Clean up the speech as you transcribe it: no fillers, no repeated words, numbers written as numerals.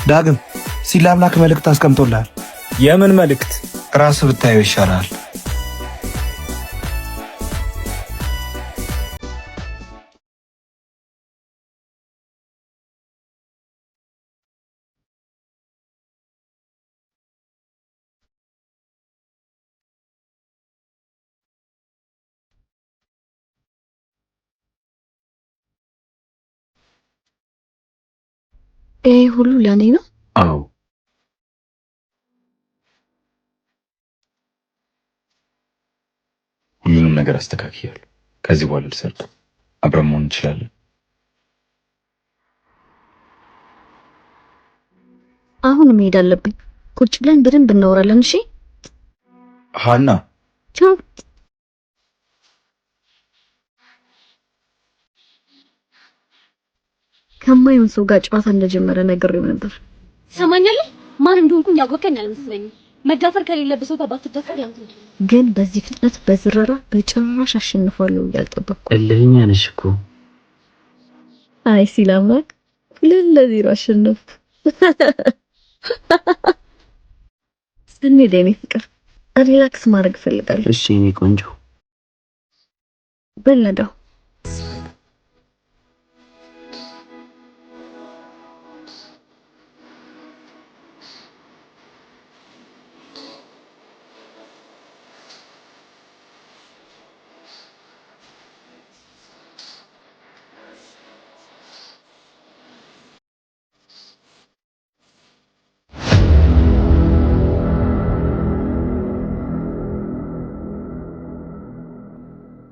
ዳግም ሲላምላክ መልእክት አስቀምጦልሃል። የምን መልእክት? ራስ ብታየው ይሻላል። ይሄ ሁሉ ለኔ ነው? አዎ ሁሉንም ነገር አስተካክያለሁ። ከዚህ በኋላ ልሰርጥ አብረን መሆን እንችላለን። አሁን መሄድ አለብኝ። ቁጭ ብለን በደንብ እናወራለን። እሺ ሃና። ቻው። ከማይሆን ሰው ጋር ጨዋታ እንደጀመረ ነግሬው ነበር። ሰማኛለህ? ማን እንደሆንኩኝ ያወቀኝ አልመስለኝም። መዳፈር ከሌለበት ሰው ጋር ባትዳፈር ያንተ ግን በዚህ ፍጥነት በዝረራ በጭራሽ አሸንፋለሁ ያልጠበቅኩ። እልህኛ ነሽ እኮ። አይ ሲላማክ ለለዚህ አሸነፍ። ስንሄድ የኔ ፍቅር ሪላክስ ማድረግ እፈልጋለሁ። እሺ የኔ ቆንጆ በለዳው